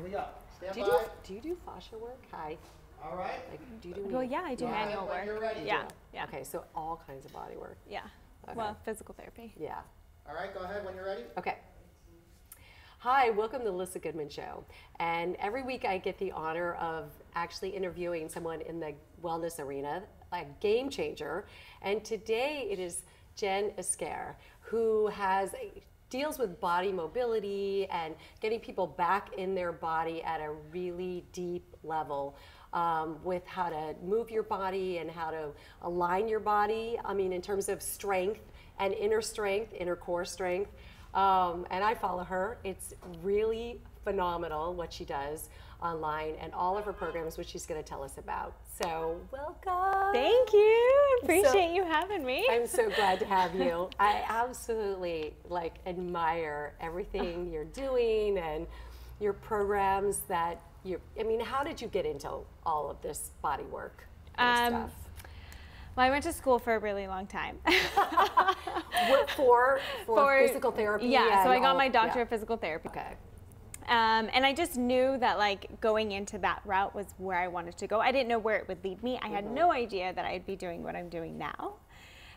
Lee up. Stand Do by. you do fascia work? Hi. All right. Like, do you do Well, yeah, I do manual when work. you're ready. Yeah, yeah, Okay, so all kinds of body work. yeah. Okay. Well, physical therapy. Yeah. All right, go ahead when you're ready. Okay. Hi, welcome to the Alyssa Goodman Show. And every week I get the honor of actually interviewing someone in the wellness arena, a game changer. And today it is Jen Isquer, who deals with body mobility and getting people back in their body at a really deep level, with how to move your body and how to align your body. I mean, in terms of strength and inner core strength. And I follow her. It's really phenomenal what she does online and all of her programs, which she's going to tell us about. So welcome. Thank you. Appreciate you having me. I'm so glad to have you. I absolutely admire everything you're doing and your programs that I mean, how did you get into all of this body work and stuff? Well, I went to school for a really long time. for physical therapy? Yeah, so I got my doctorate of physical therapy. Okay. And I just knew that going into that route was where I wanted to go. I didn't know where it would lead me. I had no idea that I'd be doing what I'm doing now.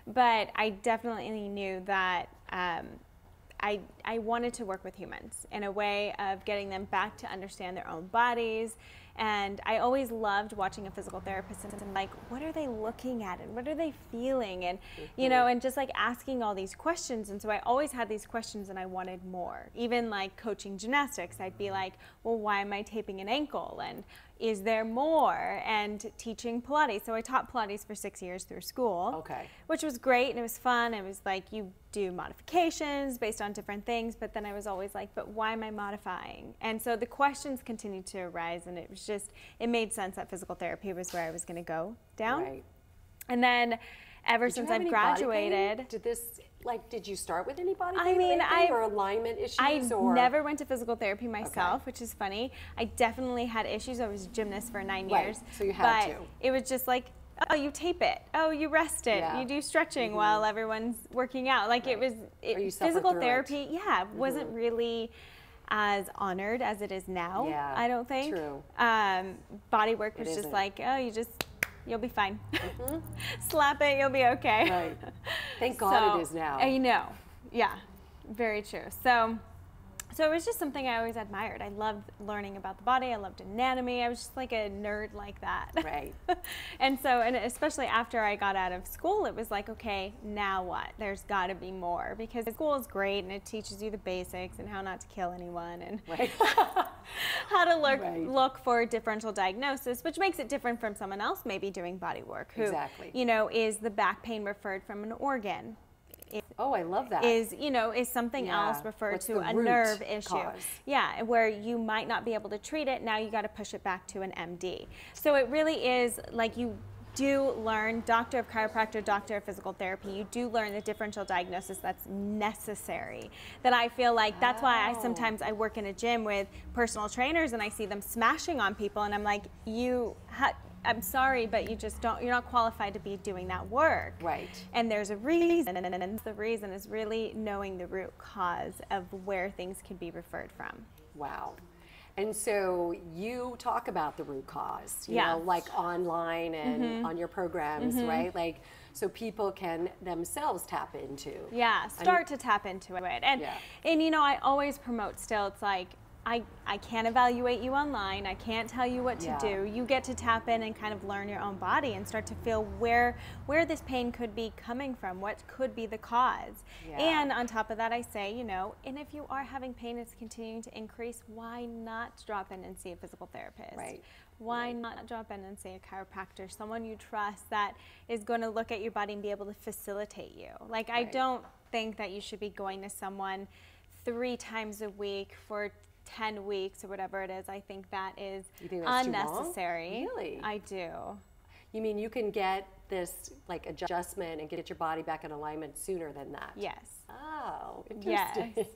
But I definitely knew that I wanted to work with humans in a way of getting them back to understand their own bodies. And I always loved watching a physical therapist and what are they looking at and what are they feeling? And, you know, and just asking all these questions. And so I always had these questions and I wanted more. Even coaching gymnastics, I'd be like, well, why am I taping an ankle? And is there more? And teaching Pilates. So I taught Pilates for 6 years through school. Okay. Which was great and it was fun. It was you do modifications based on different things, but then I was always but why am I modifying? And so the questions continued to arise and it made sense that physical therapy was where I was going to go down. Right. And then ever since I've graduated. Did you start with any body pain or alignment issues? I never went to physical therapy myself, which is funny. I definitely had issues. I was a gymnast for 9 years. So you had to. It was just oh, you tape it. Oh, you rest it. Yeah. You do stretching while everyone's working out. Physical therapy, wasn't really as honored as it is now, I don't think. True. Body work was just you'll be fine. Slap it, you'll be okay. Right. Thank God it is now. I know. Yeah, very true. So it was just something I always admired. I loved learning about the body. I loved anatomy. I was just a nerd like that. Right. And especially after I got out of school, it was okay, now what? There's got to be more, because school is great and it teaches you the basics and how not to kill anyone and how to look for differential diagnosis, which makes it different from someone else maybe doing body work who, is the back pain referred from an organ? I love that. Is something else referred to a nerve issue. Cause? Yeah, where you might not be able to treat it, now you got to push it back to an MD. So it really is you do learn, doctor of chiropractor, doctor of physical therapy, you do learn the differential diagnosis that's necessary. That I feel that's why sometimes I work in a gym with personal trainers and I see them smashing on people and I'm I'm sorry, but you're not qualified to be doing that work. Right. And there's a reason, and the reason is really knowing the root cause of where things can be referred from. Wow. And so you talk about the root cause, you know, online and on your programs, right? So people can themselves tap into. Yeah, start to tap into it. And I always promote still, it's I can't evaluate you online. I can't tell you what to do. You get to tap in and kind of learn your own body and start to feel where this pain could be coming from, what could be the cause. Yeah. And on top of that, I say, and if you are having pain, it's continuing to increase, why not drop in and see a physical therapist? Right. Why not drop in and see a chiropractor, someone you trust that is going to look at your body and be able to facilitate you. I don't think that you should be going to someone 3 times a week for 10 weeks or whatever it is. I think that is unnecessary. Really? I do. You mean you can get this adjustment and get your body back in alignment sooner than that? Yes. Oh, interesting. Yes.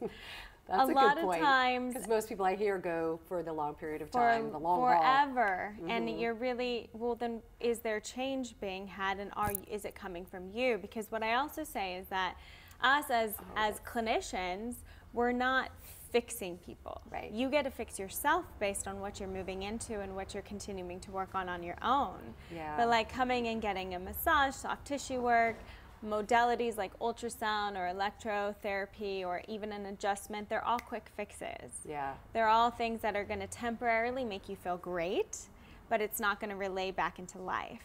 That's a good lot point. Of times, because most people I hear go for the long period of time, the long forever, haul. And you're really, well then is there change being had and is it coming from you? Because what I also say is that us as clinicians, we're not fixing people. Right. You get to fix yourself based on what you're moving into and what you're continuing to work on your own. Yeah. But like coming and getting a massage, soft tissue work, modalities like ultrasound or electrotherapy or even an adjustment, they're all quick fixes. Yeah. They're all things that are going to temporarily make you feel great, but it's not going to relay back into life.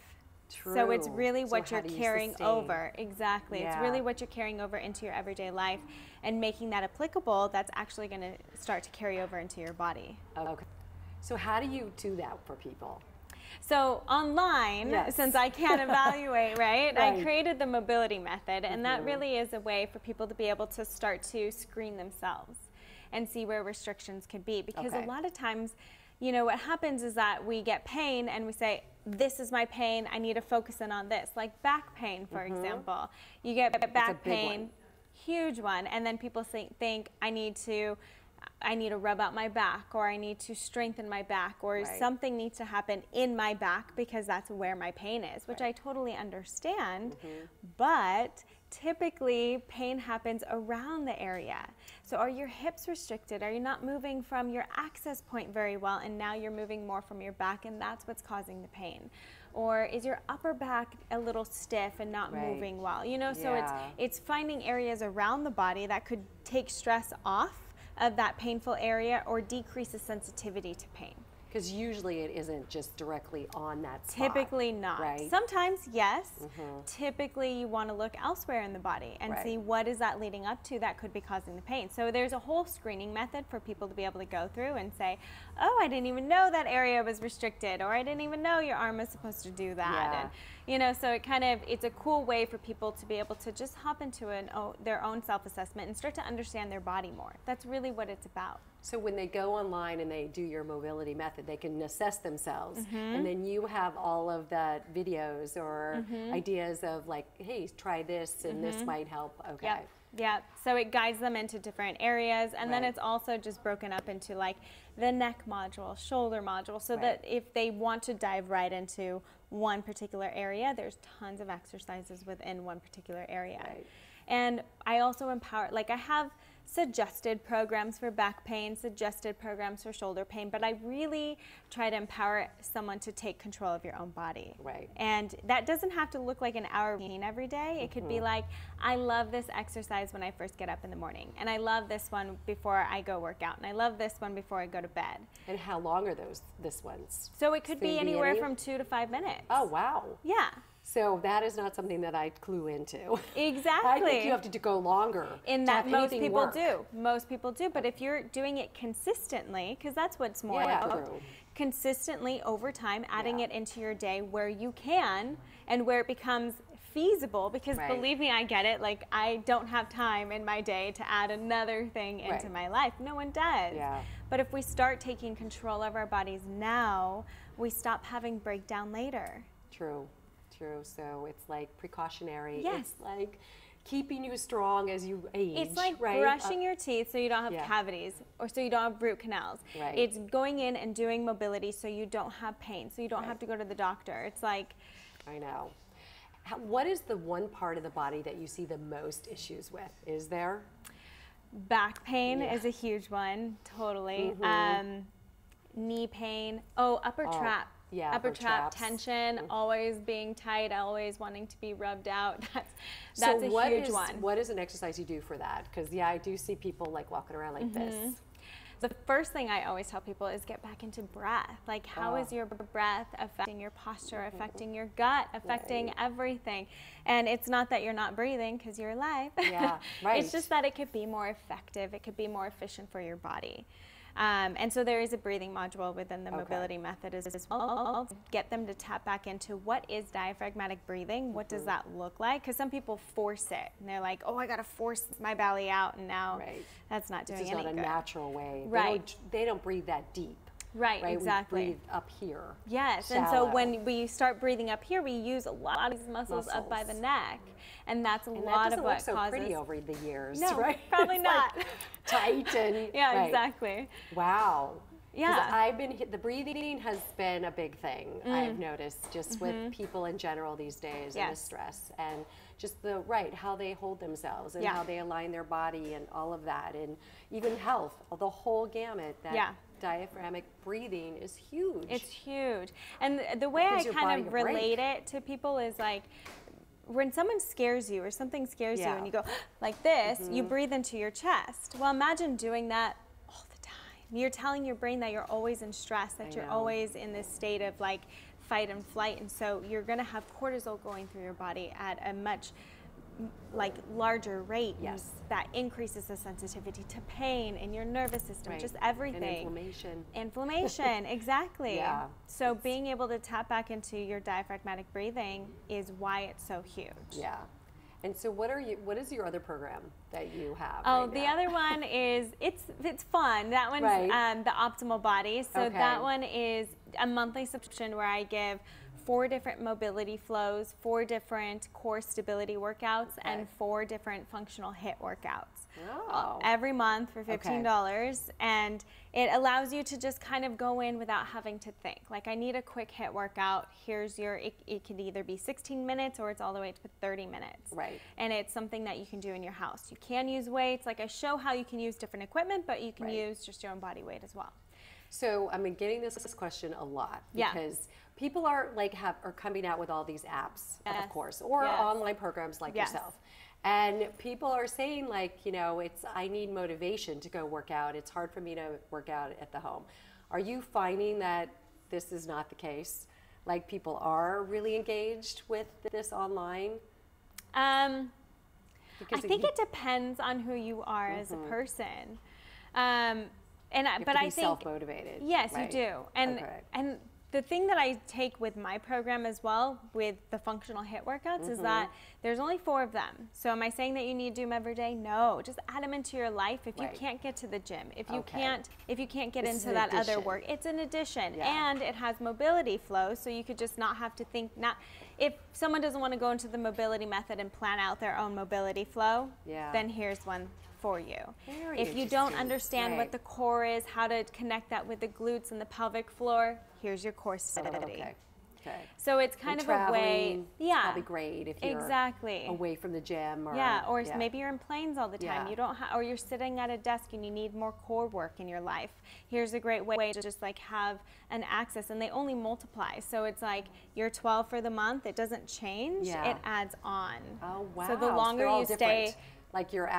True. So it's really So what how you're do you carrying sustain? over. Exactly. It's Yeah. really what you're carrying over into your everyday life and making that applicable. That's actually going to start to carry over into your body. Okay. So how do you do that for people? So online, Yes. since I can't evaluate, right, I Right. created the mobility method, and that really is a way for people to be able to start to screen themselves and see where restrictions could be. Because Okay. a lot of times, you know, what happens is that we get pain and we say, this is my pain, I need to focus in on this. Like back pain, for example. You get back big pain, one. huge one, and then people think I need to rub out my back, or I need to strengthen my back, or Right. something needs to happen in my back because that's where my pain is, which I totally understand. But typically pain happens around the area. So are your hips restricted? Are you not moving from your access point very well, and now you're moving more from your back, and that's what's causing the pain? Or is your upper back a little stiff and not Right. moving well? You know, so Yeah. it's finding areas around the body that could take stress off of that painful area or decrease the sensitivity to pain. Because usually it isn't just directly on that spot. Typically not. Right. Sometimes, yes. Typically, you want to look elsewhere in the body and Right. see what is that leading up to that could be causing the pain. So there's a whole screening method for people to be able to go through and say, oh, I didn't even know that area was restricted, or I didn't even know your arm was supposed to do that. Yeah. And, you know, so it's a cool way for people to be able to just hop into their own self-assessment and start to understand their body more. That's really what it's about. So when they go online and they do your mobility method, they can assess themselves, and then you have all of the videos or ideas of like, hey, try this and this might help. Okay. Yep. Yep. So it guides them into different areas, and then Right. it's also just broken up into like the neck module, shoulder module, so Right. that if they want to dive right into one particular area, there's tons of exercises within one particular area. Right. And I also empower, like I have suggested programs for back pain, suggested programs for shoulder pain, but I really try to empower someone to take control of your own body. Right. And that doesn't have to look like an hour routine every day. It could be like, I love this exercise when I first get up in the morning, and I love this one before I go work out, and I love this one before I go to bed. And how long are this ones? So it could So be it'd be anywhere any- from 2 to 5 minutes. Oh, wow. Yeah, So that is not something that I clue into. exactly. I think you have to go longer. In to that have most anything people work. do. Most people do. But if you're doing it consistently, because that's what's more Yeah, about, true. consistently over time, adding Yeah. it into your day where you can and where it becomes feasible, because Right. believe me, I get it. Like, I don't have time in my day to add another thing into Right. my life. No one does. Yeah. But if we start taking control of our bodies now, we stop having breakdown later. True, true. So it's like precautionary. Yes. It's like keeping you strong as you age. It's like right? brushing your teeth so you don't have yeah. cavities, or so you don't have root canals. Right. It's going in and doing mobility so you don't have pain, so you don't Right. have to go to the doctor. It's like, I know. What is the one part of the body that you see the most issues with? Is there? back pain Yeah. is a huge one, totally. Knee pain. Upper Oh, trap. yeah, upper upper trap traps. tension, always being tight, always wanting to be rubbed out. That's So a what huge is- one. What is an exercise you do for that? Because yeah, I do see people like walking around like this. The first thing I always tell people is get back into breath. Like, how is Oh. your breath affecting your posture, affecting your gut, affecting Right. everything? And it's not that you're not breathing because you're alive. Yeah, right. It's just that it could be more effective. It could be more efficient for your body. And so there is a breathing module within the Okay. mobility method as well. Get them to tap back into what is diaphragmatic breathing? What does that look like? Because some people force it. And they're like, oh, I got to force my belly out. And now Right. that's not doing This is any not a good. natural way. Right. They don't breathe that deep. Right, Right. exactly. We breathe up here. Yes, and so Shallow. when we start breathing up here, we use a lot of these muscles up by the Muscles. neck, and that's a And that lot doesn't of look what so causes. pretty over the years, No, right? probably It's not. like tight and Yeah, right. exactly. Wow. Yeah. I've been the breathing has been a big thing. I've noticed just with people in general these days and the Yes. stress and just how they hold themselves and Yeah. how they align their body and all of that, and even health, the whole gamut. That Yeah. diaphragmatic breathing is huge. It's huge. And the way I gives your body kind of a break. relate it to people is like when someone scares you or something scares you Yeah. and you go like this, you breathe into your chest. Well, imagine doing that all the time. You're telling your brain that you're always in stress, that you're know. always in this state of like fight and flight. And so you're going to have cortisol going through your body at a much like larger rate. Yes. That increases the sensitivity to pain in your nervous system, Right. just everything. And inflammation. Inflammation, exactly. Yeah. So being able to tap back into your diaphragmatic breathing is why it's so huge. Yeah. And so what is your other program that you have? Oh, right the now? other one is it's fun. That one's Right. the Optimal Body. So Okay. that one is a monthly subscription where I give 4 different mobility flows, 4 different core stability workouts, and 4 different functional HIIT workouts. Oh. Every month for $15, and it allows you to just kind of go in without having to think. Like, I need a quick HIIT workout. Here's your. It could either be 16 minutes or it's all the way to 30 minutes. Right. And it's something that you can do in your house. You can use weights. Like, I show how you can use different equipment, but you can Right. use just your own body weight as well. So I'm getting this question a lot Yeah. because people are coming out with all these apps, Yes. of course, or Yes. online programs like Yes. yourself. And people are saying I need motivation to go work out. It's hard for me to work out at the home. Are you finding that this is not the case? Like people are really engaged with this online? I think it depends on who you are as a person. You have But to I be think self-motivated. yes, right? you do. And Okay. and the thing that I take with my program as well with the functional HIIT workouts is that there's only 4 of them. So am I saying that you need to do them every day? No, just add them into your life. If you Right. can't get to the gym, if you Okay. can't get This is into an that other addition. work, it's an addition. Yeah. And it has mobility flow, so you could just not have to think. Not if someone doesn't want to go into the mobility method and plan out their own mobility flow, Yeah. then here's one for you. Very If you don't interesting. understand Right. what the core is, how to connect that with the glutes and the pelvic floor, here's your core stability. Okay. Okay. So it's kind And of a way, traveling, yeah, it's probably great if you're exactly away from the gym. Or, or maybe you're in planes all the time. Yeah. You don't, or you're sitting at a desk and you need more core work in your life. Here's a great way to just like have an access, and they only multiply. So it's like you're 12 for the month. It doesn't change. Yeah. It adds on. Oh wow! So the longer they're all you stay. different. Like you're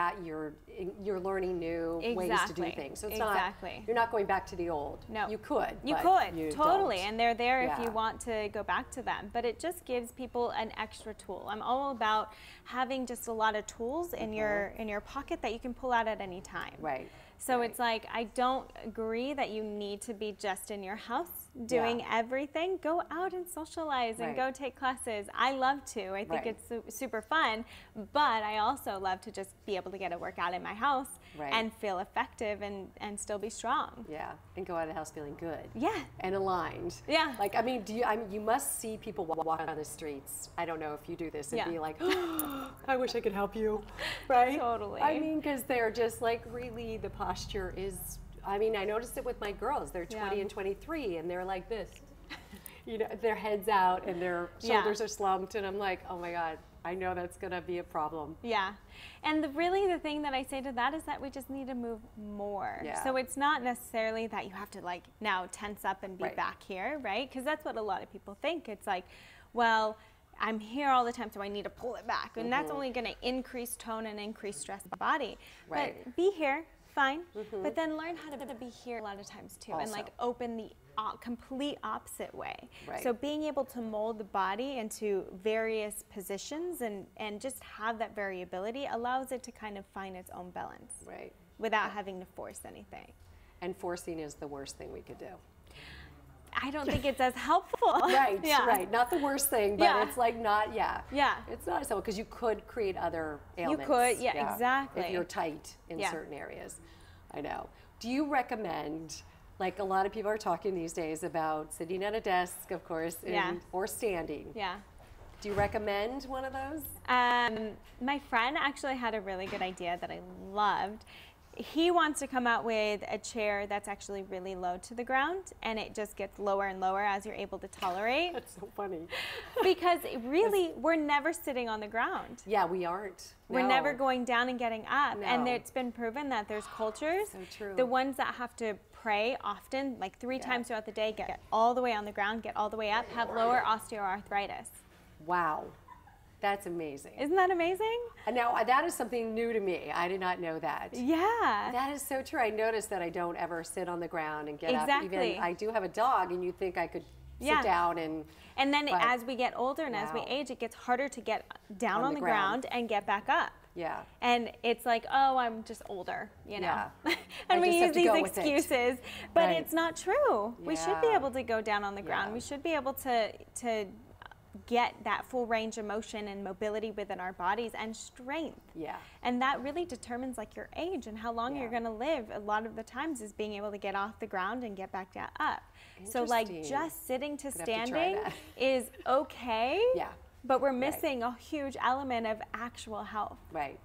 learning new ways to do Exactly. things. So it's Exactly. not you're not going back to the old. No. You could. You but could, you totally. don't. And they're there if Yeah. you want to go back to them. But it just gives people an extra tool. I'm all about having just a lot of tools in your pocket that you can pull out at any time. Right. So right. it's like, I don't agree that you need to be just in your house doing everything. Go out and socialize and Right. go take classes. I love to. I think Right. it's super fun. But I also love to just be able to get a workout in my house Right. and feel effective and still be strong. Yeah, and go out of the house feeling good. Yeah. And aligned. Yeah. Like you must see people walk on the streets. I don't know if you do this and Yeah. be like, oh, I wish I could help you, right? Totally. I mean, because they're just like really the posture is. I mean, I noticed it with my girls. They're 20 Yeah. and 23, and they're like this. Their heads out and their Yeah. shoulders are slumped, and I'm like, oh my God, I know that's gonna be a problem. Yeah. And really the thing that I say to that is that we just need to move more. Yeah. So it's not necessarily that you have to like now tense up and be Right. back here, right? Because that's what a lot of people think. It's like, well, I'm here all the time, so I need to pull it back. And that's only going to increase tone and increase stress in the body. Right. But be here, fine. But then learn how to be here a lot of times too. And like Also. open the complete opposite way. Right. So being able to mold the body into various positions and just have that variability allows it to kind of find its own balance Right. without having to force anything. And forcing is the worst thing we could do. I don't think it's as helpful. Right, Yeah. right. Not the worst thing, but Yeah. it's like not, Yeah. It's not so, because you could create other ailments. could, yeah, exactly. If you're tight in Yeah. certain areas. I know. Do you recommend, like a lot of people are talking these days about sitting at a desk, of course, Yeah. or standing. Yeah. Do you recommend one of those? My friend actually had a really good idea that I loved. he wants to come out with a chair that's actually really low to the ground, and it just gets lower and lower as you're able to tolerate. That's so funny. Because really, we're never sitting on the ground. Yeah, we aren't. We're No. never going down and getting up. And No. it's been proven that there's cultures, So true. the ones that have to pray often, like 3 times throughout the day, get all the way on the ground, get all the way up, have lower osteoarthritis. Wow. That's amazing. Isn't that amazing? And now that is something new to me. I did not know that. Yeah. That is so true. I noticed that I don't ever sit on the ground and get up. Exactly. Even I do have a dog, and you think I could Yeah. sit down and. And then But- as we get older and as we Wow. age, it gets harder to get down On on the the ground. ground and get back up. Yeah. And it's like, oh, I'm just older, you know. Yeah. And I we just use have to these go with it. excuses, but Right. it's not true. We should be Yeah. able to go down on the ground. Yeah. We should be able to get that full range of motion and mobility within our bodies and strength. Yeah. And that really determines like your age and how long Yeah. you're going to live. A lot of the times is being able to get off the ground and get back up. So like Interesting. just sitting to Gonna have to try standing that. is okay. Yeah. But we're missing a huge element of actual health. Right.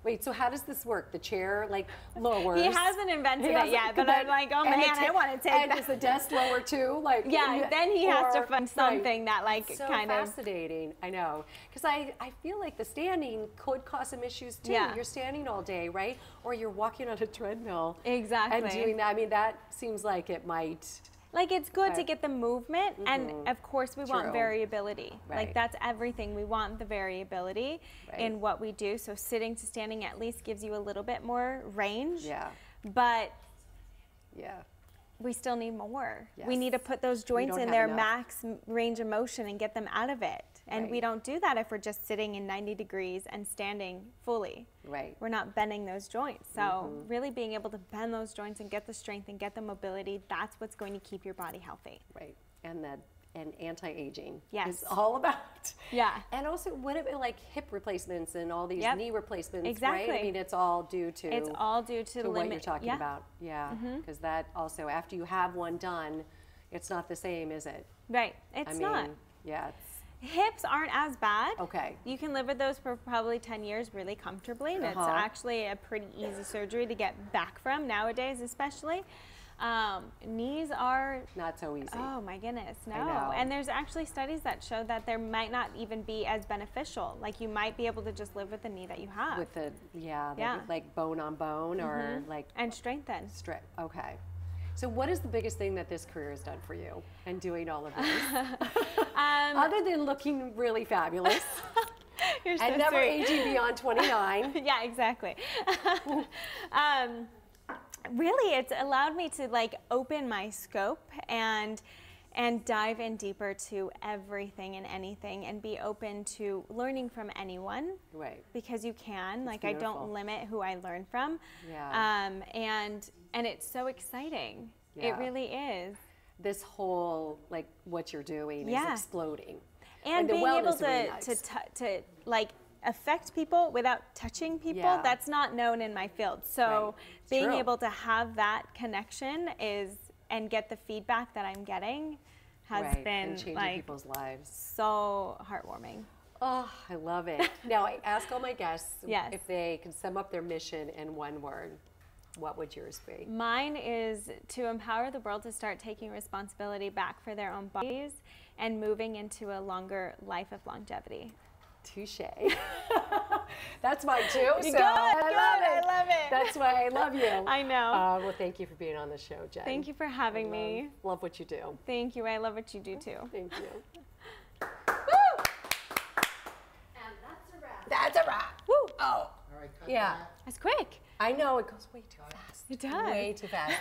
Wait, so how does this work? The chair like lowers. He hasn't invented it yet, but I'm like, oh and man, the I want to take and that. is the desk lower too? Like Yeah, then he has to or- find right. something that like So kind of. fascinating. I know. Because I feel like the standing could cause some issues too. Yeah. You're standing all day, right? Or you're walking on a treadmill. Exactly. And doing that. I mean, that seems like it might. Like it's good to Right. get the movement, and of course we want True. variability. Right. Like that's everything. We want the variability Right. in what we do. So sitting to standing at least gives you a little bit more range. Yeah. But Yeah. we still need more. We Yes. need to put those joints don't in have their enough. max range of motion and get them out of it. And we Right. don't do that if we're just sitting in 90 degrees and standing fully. Right. We're not bending those joints. So Mm-hmm. really being able to bend those joints and get the strength and get the mobility, that's what's going to keep your body healthy. Right. And anti-aging Yes. is all about. Yeah. And also, what about like hip replacements and all these Yep. knee replacements? Right? Exactly. I mean, it's all due to. It's all due to to what limit. you're talking yeah. about. Yeah. Because that also, after you have one done, it's not the same, is it? Right. It's I mean, not. yeah. Hips aren't as bad. Okay. You can live with those for probably 10 years really comfortably. And it's Uh-huh. actually a pretty easy surgery to get back from nowadays, especially. Knees are, Not so easy. oh my goodness, no. know. And there's actually studies that show that there might not even be as beneficial. Like you might be able to just live with the knee that you have With the Yeah. like bone on bone or like and strengthen. strip. Okay. So what is the biggest thing that this career has done for you and doing all of this? Other than looking really fabulous You're so and never sweet. aging beyond 29. Yeah, exactly. Really, it's allowed me to like open my scope and dive in deeper to everything and anything and be open to learning from anyone Right. because you can. Like I beautiful. don't limit who I learn from. Yeah. And it's so exciting. Yeah. It really is. This whole like what you're doing Yeah. is exploding. And the being able wellness arenas. to like affect people without touching people, Yeah. that's not known in my field. So Right. It's being true. able to have that connection and get the feedback that I'm getting has right. been and changing like people's lives. so heartwarming. Oh, I love it. Now I ask all my guests Yes. if they can sum up their mission in one word. What would yours be? Mine is to empower the world to start taking responsibility back for their own bodies and moving into a longer life of longevity. Touche. That's mine too. So Good, I love it. That's why I love you. I know. Well, thank you for being on the show, Jen. Thank you for having me. Love what you do. Thank you. I love what you do too. Thank you. And that's a wrap. That's a wrap. Woo! Oh, All right, cut yeah. that. That's quick. I know it goes way too fast. It does. Way too fast.